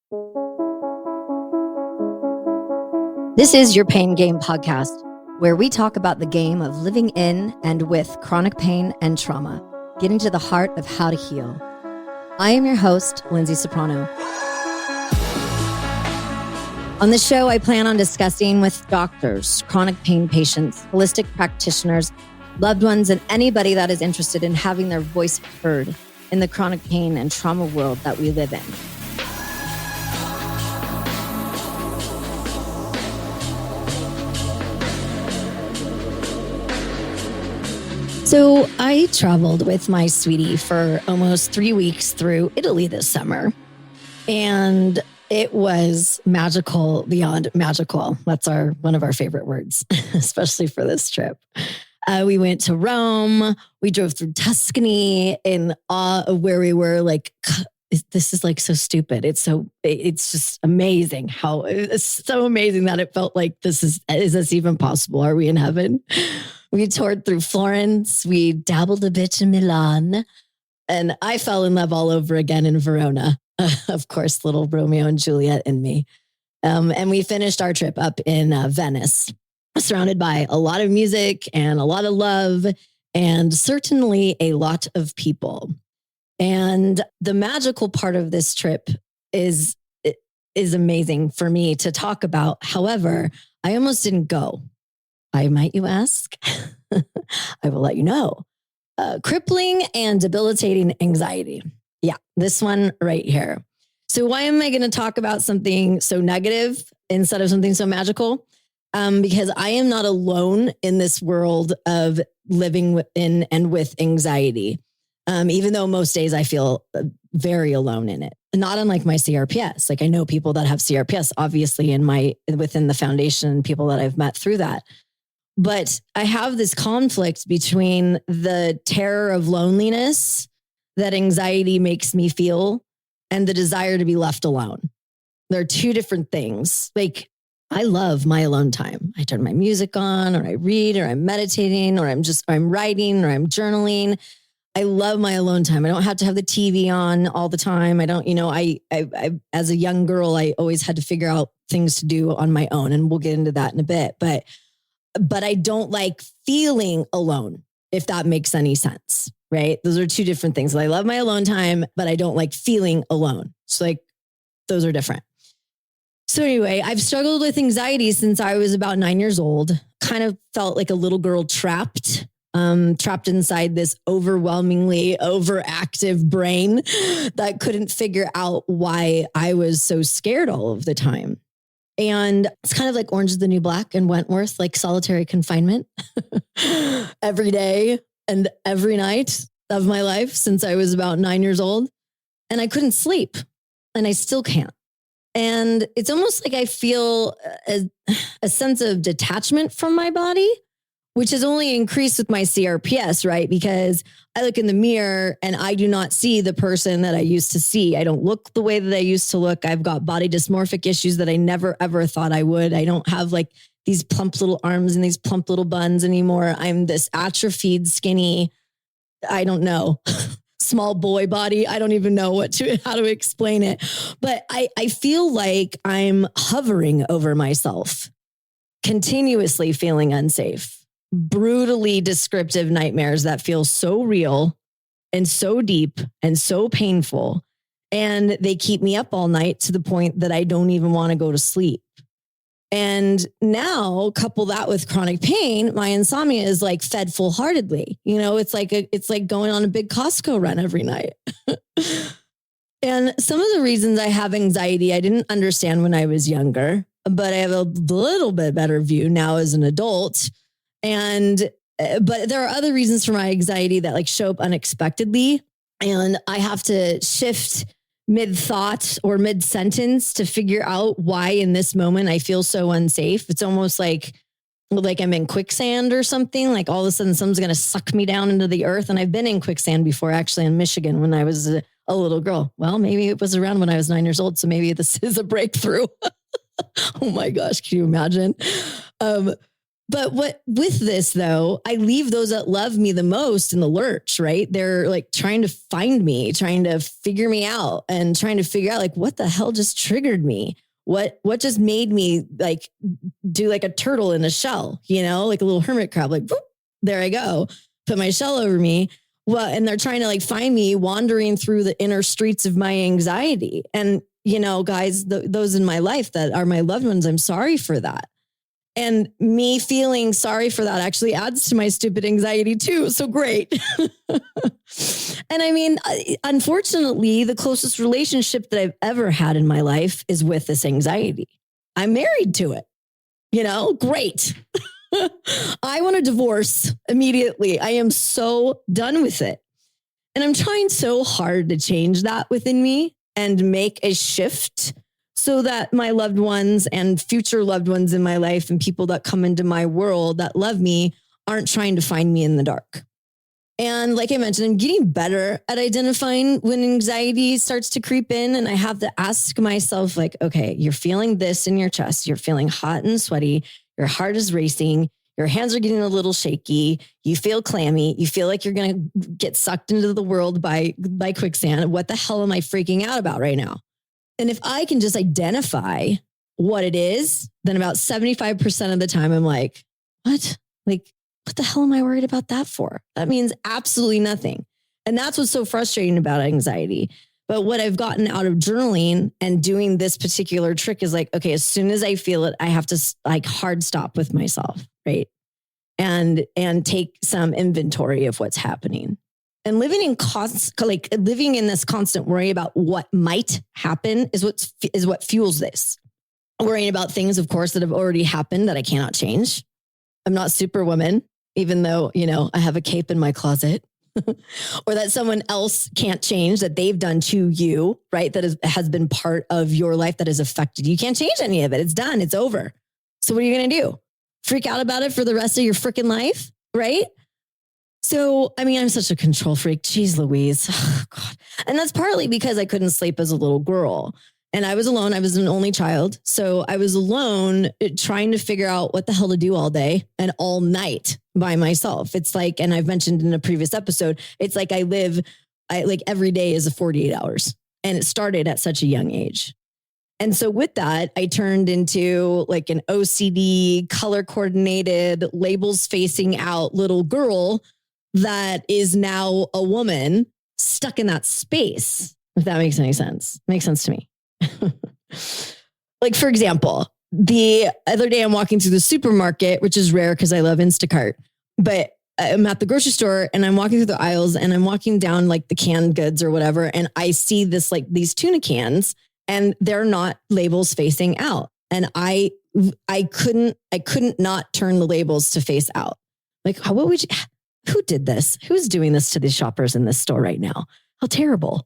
This is your Pain Game podcast, where we talk about the game of living in and with chronic pain and trauma, getting to the heart of how to heal. I am your host, Lyndsay Soprano. On the show, I plan on discussing with doctors, chronic pain patients, holistic practitioners, loved ones, and anybody that is interested in having their voice heard in the chronic pain and trauma world that we live in. So I traveled with my sweetie for almost 3 weeks through Italy this summer, and it was magical beyond magical. That's one of our favorite words, especially for this trip. We went to Rome. We drove through Tuscany in awe of where we were. Like, this is like so stupid. It's just amazing it's so amazing that it felt like is this even possible? Are we in heaven? We toured through Florence. We dabbled a bit in Milan, and I fell in love all over again in Verona. Of course, little Romeo and Juliet in me. And we finished our trip up in Venice, surrounded by a lot of music and a lot of love, and certainly a lot of people. And the magical part of this trip is amazing for me to talk about. However, I almost didn't go. Why might you ask? I will let you know. Crippling and debilitating anxiety. Yeah, this one right here. So why am I going to talk about something so negative instead of something so magical? Because I am not alone in this world of living in and with anxiety. Even though most days I feel very alone in it. Not unlike my CRPS. Like, I know people that have CRPS, obviously within the foundation, people that I've met through that. But I have this conflict between the terror of loneliness that anxiety makes me feel and the desire to be left alone. They're two different things. Like, I love my alone time. I turn my music on, or I read, or I'm meditating, or I'm writing, or I'm journaling. I love my alone time. I don't have to have the TV on all the time. I don't, I as a young girl, I always had to figure out things to do on my own, and we'll get into that in a bit. But I don't like feeling alone, if that makes any sense, right? Those are two different things. I love my alone time, but I don't like feeling alone. So like, those are different. So anyway, I've struggled with anxiety since I was about 9 years old. Kind of felt like a little girl trapped inside this overwhelmingly overactive brain that couldn't figure out why I was so scared all of the time. And it's kind of like Orange is the New Black and Wentworth, like solitary confinement every day and every night of my life since I was about 9 years old. And I couldn't sleep, and I still can't. And it's almost like I feel a sense of detachment from my body, which has only increased with my CRPS, right? Because I look in the mirror and I do not see the person that I used to see. I don't look the way that I used to look. I've got body dysmorphic issues that I never, ever thought I would. I don't have like these plump little arms and these plump little buns anymore. I'm this atrophied, skinny, I don't know, small boy body. I don't even know how to explain it. But I feel like I'm hovering over myself, continuously feeling unsafe. Brutally descriptive nightmares that feel so real and so deep and so painful. And they keep me up all night to the point that I don't even want to go to sleep. And now couple that with chronic pain, my insomnia is like fed full-heartedly. It's like going on a big Costco run every night. And some of the reasons I have anxiety, I didn't understand when I was younger, but I have a little bit better view now as an adult. But there are other reasons for my anxiety that like show up unexpectedly, and I have to shift mid-thought or mid-sentence to figure out why in this moment I feel so unsafe. It's almost like I'm in quicksand or something. Like all of a sudden someone's going to suck me down into the earth. And I've been in quicksand before, actually, in Michigan when I was a little girl. Well, maybe it was around when I was 9 years old. So maybe this is a breakthrough. Oh my gosh, can you imagine? But what with this though, I leave those that love me the most in the lurch, right? They're like trying to find me, trying to figure me out and trying to figure out like what the hell just triggered me? What just made me like do like a turtle in a shell, like a little hermit crab, like whoop, there I go, put my shell over me. Well, and they're trying to like find me wandering through the inner streets of my anxiety. And, guys, those in my life that are my loved ones, I'm sorry for that. And me feeling sorry for that actually adds to my stupid anxiety too. So great. And I mean, unfortunately, the closest relationship that I've ever had in my life is with this anxiety. I'm married to it, great. I want a divorce immediately. I am so done with it. And I'm trying so hard to change that within me and make a shift so that my loved ones and future loved ones in my life and people that come into my world that love me aren't trying to find me in the dark. And like I mentioned, I'm getting better at identifying when anxiety starts to creep in. And I have to ask myself, like, okay, you're feeling this in your chest. You're feeling hot and sweaty. Your heart is racing. Your hands are getting a little shaky. You feel clammy. You feel like you're going to get sucked into the world by quicksand. What the hell am I freaking out about right now? And if I can just identify what it is, then about 75% of the time I'm like, what? Like, what the hell am I worried about that for? That means absolutely nothing. And that's what's so frustrating about anxiety. But what I've gotten out of journaling and doing this particular trick is like, okay, as soon as I feel it, I have to like hard stop with myself, right? And take some inventory of what's happening. And living in this constant worry about what might happen is what fuels this. Worrying about things, of course, that have already happened that I cannot change. I'm not Superwoman, even though, I have a cape in my closet. Or that someone else can't change that they've done to you, right? That has been part of your life that has affected you. You can't change any of it. It's done. It's over. So what are you going to do? Freak out about it for the rest of your freaking life, right? So, I mean, I'm such a control freak. Jeez Louise. Oh, God. And that's partly because I couldn't sleep as a little girl. And I was alone. I was an only child. So I was alone trying to figure out what the hell to do all day and all night by myself. It's like, and I've mentioned in a previous episode, it's like I like every day is a 48 hours. And it started at such a young age. And so with that, I turned into like an OCD, color coordinated, labels facing out little girl that is now a woman stuck in that space. If that makes any sense. Makes sense to me. Like, for example, the other day I'm walking through the supermarket, which is rare because I love Instacart, but I'm at the grocery store and I'm walking through the aisles and I'm walking down like the canned goods or whatever. And I see this, like these tuna cans and they're not labels facing out. And I couldn't not turn the labels to face out. Like, who did this? Who's doing this to these shoppers in this store right now? How terrible.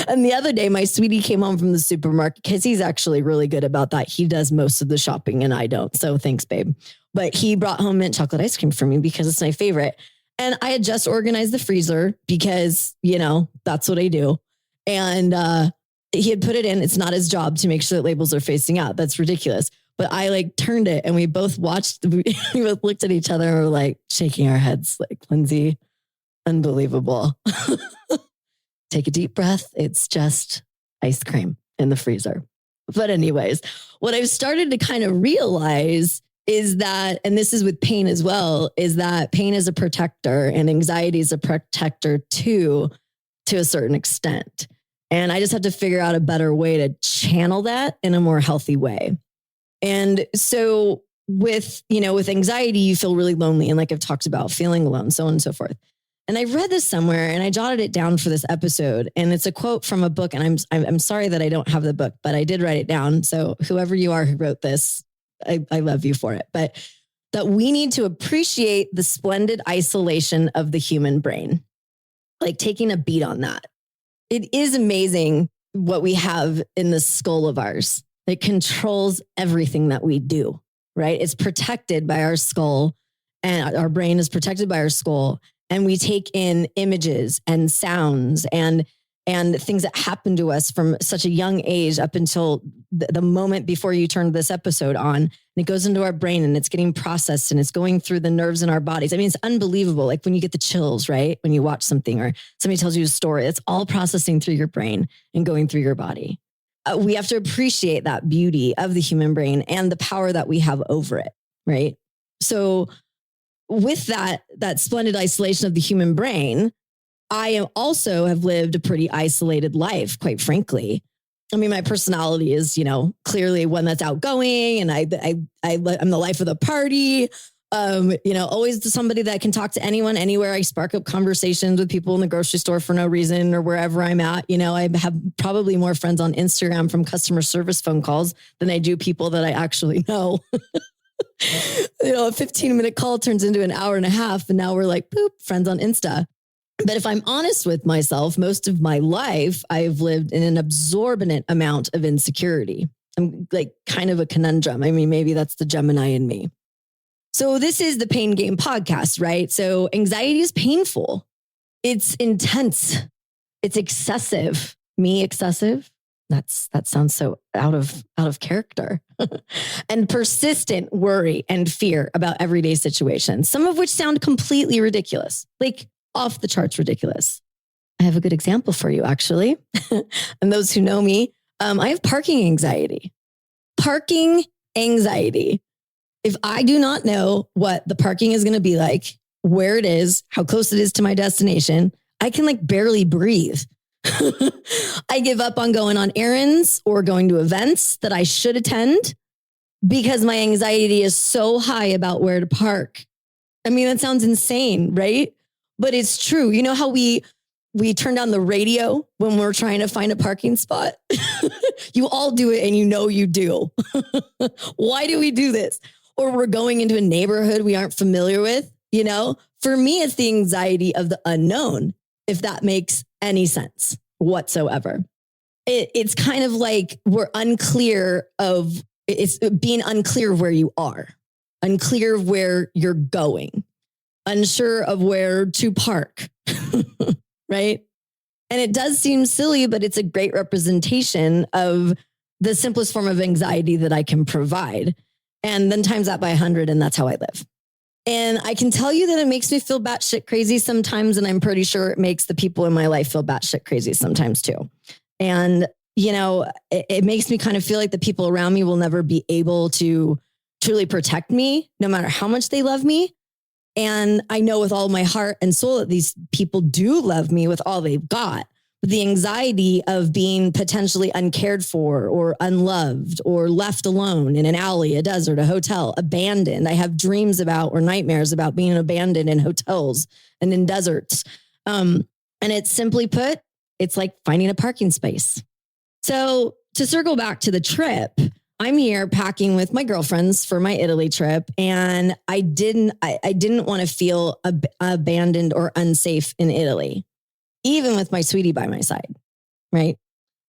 And the other day, my sweetie came home from the supermarket because he's actually really good about that. He does most of the shopping and I don't. So thanks, babe. But he brought home mint chocolate ice cream for me because it's my favorite. And I had just organized the freezer because, that's what I do. And he had put it in. It's not his job to make sure that labels are facing out. That's ridiculous. But I like turned it and we both we both looked at each other and were like shaking our heads like, Lyndsay, unbelievable. Take a deep breath. It's just ice cream in the freezer. But anyways, what I've started to kind of realize is that, and this is with pain as well, is that pain is a protector and anxiety is a protector too, to a certain extent. And I just have to figure out a better way to channel that in a more healthy way. And so with anxiety, you feel really lonely. And like I've talked about, feeling alone, so on and so forth. And I read this somewhere and I jotted it down for this episode. And it's a quote from a book. And I'm sorry that I don't have the book, but I did write it down. So whoever you are who wrote this, I love you for it. But that we need to appreciate the splendid isolation of the human brain, like taking a beat on that. It is amazing what we have in this skull of ours. It controls everything that we do, right? It's protected by our skull and our brain is protected by our skull. And we take in images and sounds and things that happen to us from such a young age up until the moment before you turned this episode on, and it goes into our brain and it's getting processed and it's going through the nerves in our bodies. I mean, it's unbelievable. Like when you get the chills, right? When you watch something or somebody tells you a story, it's all processing through your brain and going through your body. We have to appreciate that beauty of the human brain and the power that we have over it, right? So with that splendid isolation of the human brain, I also have lived a pretty isolated life, quite frankly. I mean, my personality is, clearly one that's outgoing, and I'm the life of the party. Always somebody that can talk to anyone, anywhere. I spark up conversations with people in the grocery store for no reason or wherever I'm at. I have probably more friends on Instagram from customer service phone calls than I do people that I actually know. A 15-minute call turns into an hour and a half, and now we're like, boop, friends on Insta. But if I'm honest with myself, most of my life, I've lived in an absorbent amount of insecurity. I'm like kind of a conundrum. I mean, maybe that's the Gemini in me. So this is the Pain Game podcast, right? So anxiety is painful. It's intense. It's excessive. Me excessive? That sounds so out of character. And persistent worry and fear about everyday situations, some of which sound completely ridiculous, like off the charts ridiculous. I have a good example for you, actually. And those who know me, I have parking anxiety. Parking anxiety. If I do not know what the parking is going to be like, where it is, how close it is to my destination, I can like barely breathe. I give up on going on errands or going to events that I should attend because my anxiety is so high about where to park. I mean, that sounds insane, right? But it's true. You know how we turn down the radio when we're trying to find a parking spot? You all do it, and you do. Why do we do this? Or we're going into a neighborhood we aren't familiar with, For me, it's the anxiety of the unknown, if that makes any sense whatsoever. It's kind of like we're unclear of, it's being unclear of where you are, unclear of where you're going, unsure of where to park, right? And it does seem silly, but it's a great representation of the simplest form of anxiety that I can provide. And then times that by 100, and that's how I live. And I can tell you that it makes me feel batshit crazy sometimes, and I'm pretty sure it makes the people in my life feel batshit crazy sometimes too. And, it makes me kind of feel like the people around me will never be able to truly protect me, no matter how much they love me. And I know with all my heart and soul that these people do love me with all they've got. But the anxiety of being potentially uncared for or unloved or left alone in an alley, a desert, a hotel, abandoned. I have dreams about or nightmares about being abandoned in hotels and in deserts. And it's simply put, it's like finding a parking space. So to circle back to the trip, I'm here packing with my girlfriends for my Italy trip, and I didn't want to feel abandoned or unsafe in Italy, even with my sweetie by my side, right?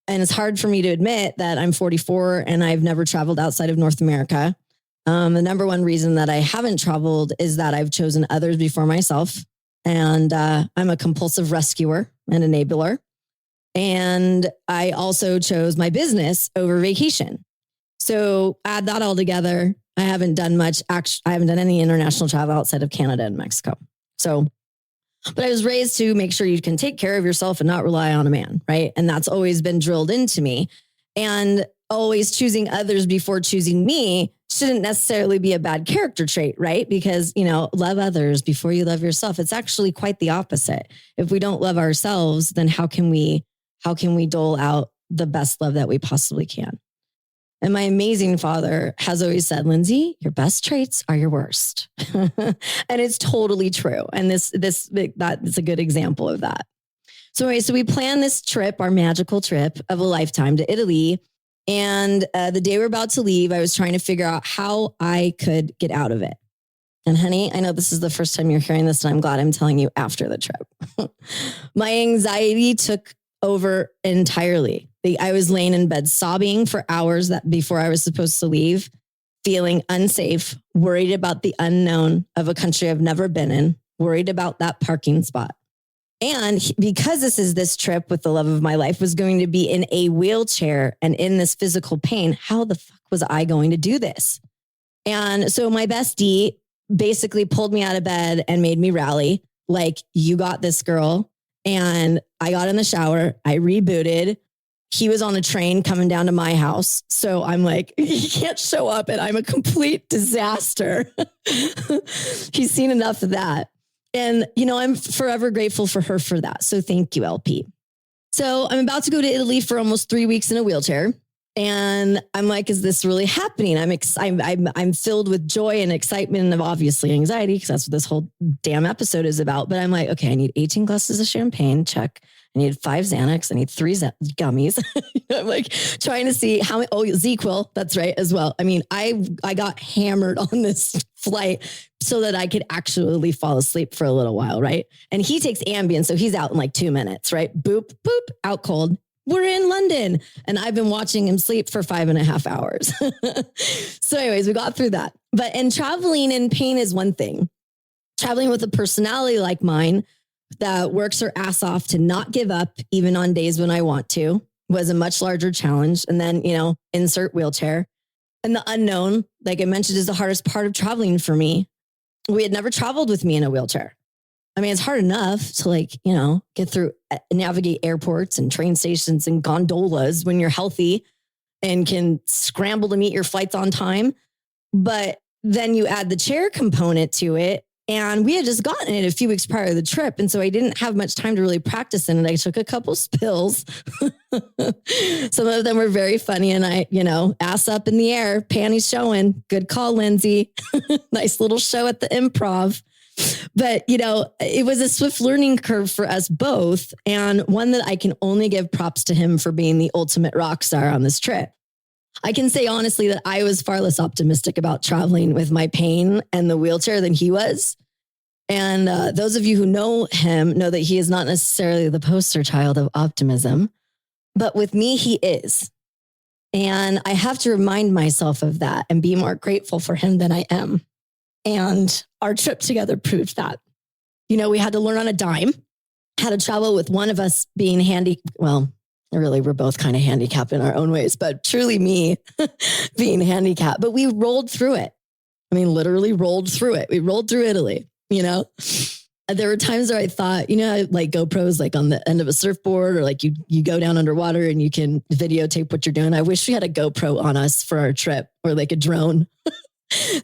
And it's hard for me to admit that I'm 44 and I've never traveled outside of North America. The number one reason that I haven't traveled is that I've chosen others before myself, and I'm a compulsive rescuer and enabler. And I also chose my business over vacation. So add that all together. I haven't done much. Actually, I haven't done any international travel outside of Canada and Mexico. So, but I was raised to make sure you can take care of yourself and not rely on a man, right? And that's always been drilled into me. And always choosing others before choosing me shouldn't necessarily be a bad character trait, right? Because, love others before you love yourself. It's actually quite the opposite. If we don't love ourselves, then how can we dole out the best love that we possibly can? And my amazing father has always said, Lyndsay, your best traits are your worst. And it's totally true. And that is a good example of that. So anyway, so we planned this trip, our magical trip of a lifetime to Italy. And the day we're about to leave, I was trying to figure out how I could get out of it. And honey, I know this is the first time you're hearing this, and I'm glad I'm telling you after the trip. My anxiety took over entirely. I was laying in bed sobbing for hours before I was supposed to leave, feeling unsafe, worried about the unknown of a country I've never been in, worried about that parking spot. And because this trip with the love of my life was going to be in a wheelchair and in this physical pain, how the fuck was I going to do this? And so my bestie basically pulled me out of bed and made me rally, like, you got this, girl. And I got in the shower, I rebooted. He was on a train coming down to my house. So I'm like, he can't show up and I'm a complete disaster. He's seen enough of that. And, I'm forever grateful for her for that. So thank you, LP. So I'm about to go to Italy for almost 3 weeks in a wheelchair. And I'm like, is this really happening? I'm filled with joy and excitement and obviously anxiety, because that's what this whole damn episode is about. But I'm like, okay, I need 18 glasses of champagne. Check. I need 5 Xanax. I need 3 gummies. I'm like trying to see how many. Oh, ZQuil. That's right as well. I mean, I got hammered on this flight so that I could actually fall asleep for a little while. Right. And he takes Ambien. So he's out in like 2 minutes, right? Boop, boop, out cold. We're in London. And I've been watching him sleep for 5.5 hours. So anyways, we got through that. And traveling in pain is one thing. Traveling with a personality like mine that works her ass off to not give up, even on days when I want to, was a much larger challenge. And then, insert wheelchair. And the unknown, like I mentioned, is the hardest part of traveling for me. We had never traveled with me in a wheelchair. I mean, it's hard enough to get through, navigate airports and train stations and gondolas when you're healthy and can scramble to meet your flights on time. But then you add the chair component to it. And we had just gotten it a few weeks prior to the trip. And so I didn't have much time to really practice in it. I took a couple spills. Some of them were very funny. And I, ass up in the air, panties showing. Good call, Lyndsay. Nice little show at the Improv. But, it was a swift learning curve for us both. And one that I can only give props to him for being the ultimate rock star on this trip. I can say honestly that I was far less optimistic about traveling with my pain and the wheelchair than he was. And those of you who know him know that he is not necessarily the poster child of optimism, but with me, he is. And I have to remind myself of that and be more grateful for him than I am. And our trip together proved that. We had to learn on a dime how to travel with one of us being really, we're both kind of handicapped in our own ways, but truly me being handicapped. But we rolled through it. I mean, literally rolled through it. We rolled through Italy, There were times where I thought, like GoPros, like on the end of a surfboard, or like you go down underwater and you can videotape what you're doing. I wish we had a GoPro on us for our trip, or like a drone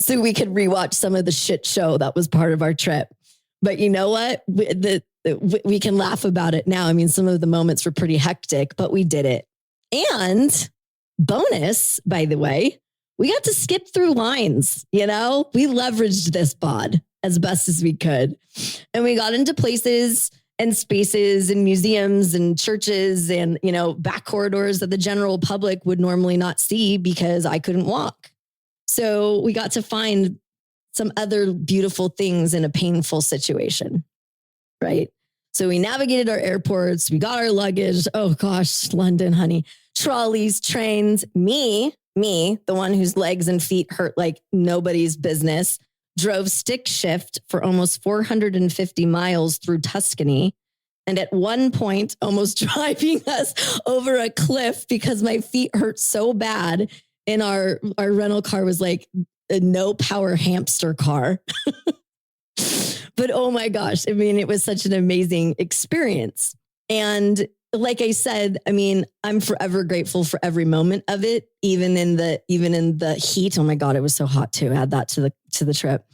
so we could rewatch some of the shit show that was part of our trip. But you know what? We can laugh about it now. I mean, some of the moments were pretty hectic, but we did it. And bonus, by the way, we got to skip through lines. We leveraged this bod as best as we could. And we got into places and spaces and museums and churches and, back corridors that the general public would normally not see because I couldn't walk. So we got to find some other beautiful things in a painful situation. Right. So we navigated our airports. We got our luggage. Oh gosh, London, honey. Trolleys, trains. Me, the one whose legs and feet hurt like nobody's business, drove stick shift for almost 450 miles through Tuscany. And at one point, almost driving us over a cliff because my feet hurt so bad. And our rental car was like a no power hamster car. But oh my gosh, I mean, it was such an amazing experience. And like I said, I mean, I'm forever grateful for every moment of it, even in the heat. Oh my God, it was so hot too. Add that to the trip.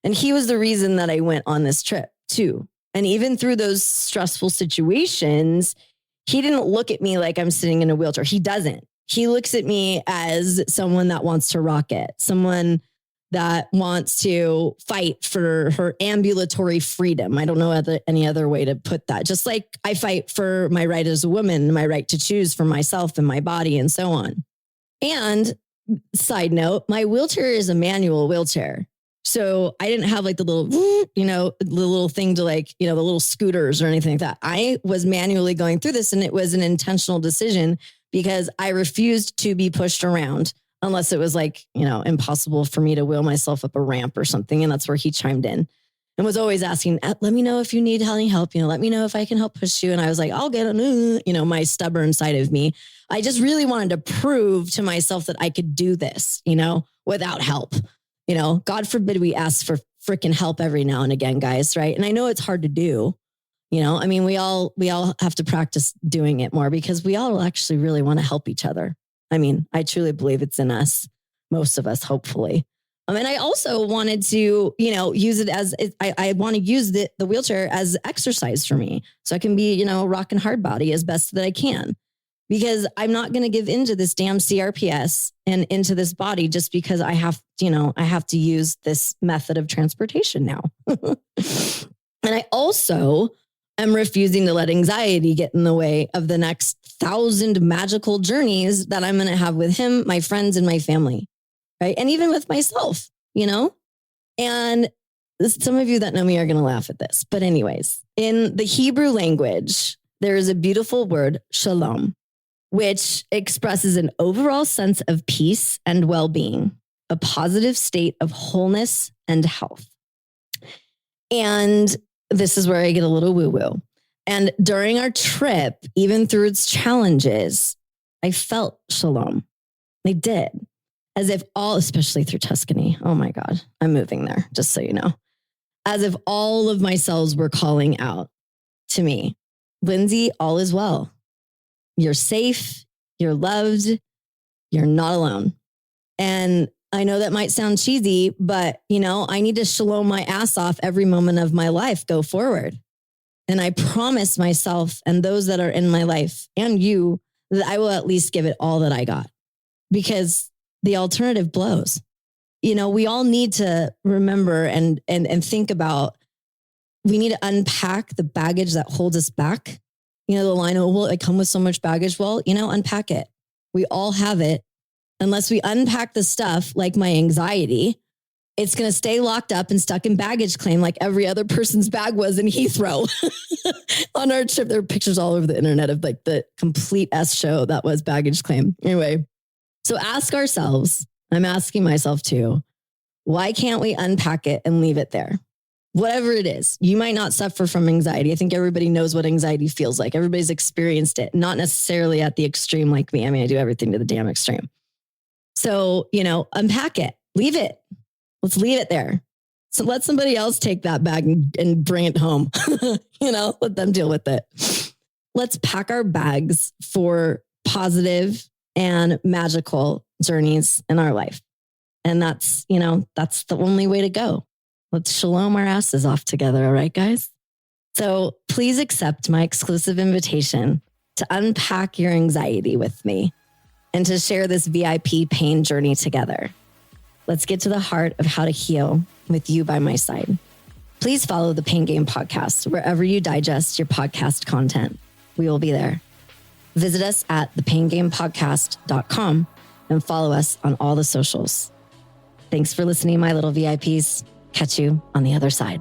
And he was the reason that I went on this trip too. And even through those stressful situations, he didn't look at me like I'm sitting in a wheelchair. He doesn't. He looks at me as someone that wants to rock it, someone that wants to fight for her ambulatory freedom. I don't know any other way to put that. Just like I fight for my right as a woman, my right to choose for myself and my body and so on. And side note, my wheelchair is a manual wheelchair. So I didn't have like the little, the little thing to like, the little scooters or anything like that. I was manually going through this, and it was an intentional decision because I refused to be pushed around unless it was like, impossible for me to wheel myself up a ramp or something. And that's where he chimed in. and was always asking, let me know if you need any help, let me know if I can help push you. And I was like, I'll get it. My stubborn side of me. I just really wanted to prove to myself that I could do this, without help. God forbid we ask for freaking help every now and again, guys. Right. And I know it's hard to do, we all have to practice doing it more because we all actually really want to help each other. I truly believe it's in us, most of us, hopefully. And I also wanted to, use it as, I want to use the wheelchair as exercise for me. So I can be, a rocking hard body as best that I can, because I'm not going to give into this damn CRPS and into this body just because I have to use this method of transportation now. And I also am refusing to let anxiety get in the way of the next 1,000 magical journeys that I'm going to have with him, my friends, and my family. Right. And even with myself, and some of you that know me are going to laugh at this. But anyways, in the Hebrew language, there is a beautiful word, shalom, which expresses an overall sense of peace and well-being, a positive state of wholeness and health. And this is where I get a little woo-woo. And during our trip, even through its challenges, I felt shalom. I did. As if especially through Tuscany. Oh my God, I'm moving there, just so you know. As if all of my cells were calling out to me, Lyndsay, all is well. You're safe, you're loved, you're not alone. And I know that might sound cheesy, but I need to shalom my ass off every moment of my life, go forward. And I promise myself and those that are in my life and you that I will at least give it all that I got, because the alternative blows. We all need to remember and think about, we need to unpack the baggage that holds us back. The line, well, I come with so much baggage. Well, unpack it. We all have it. Unless we unpack the stuff like my anxiety, it's going to stay locked up and stuck in baggage claim like every other person's bag was in Heathrow. On our trip, there are pictures all over the internet of like the complete S show that was baggage claim. Anyway. So ask ourselves, I'm asking myself too, why can't we unpack it and leave it there? Whatever it is, you might not suffer from anxiety. I think everybody knows what anxiety feels like. Everybody's experienced it, not necessarily at the extreme like me. I do everything to the damn extreme. So, unpack it, leave it. Let's leave it there. So let somebody else take that bag and bring it home. Let them deal with it. Let's pack our bags for positive and magical journeys in our life. And that's the only way to go. Let's shalom our asses off together. All right, guys? So please accept my exclusive invitation to unpack your anxiety with me and to share this VIP pain journey together. Let's get to the heart of how to heal with you by my side. Please follow the Pain Game podcast wherever you digest your podcast content. We will be there. Visit us at thepaingamepodcast.com and follow us on all the socials. Thanks for listening, my little VIPs. Catch you on the other side.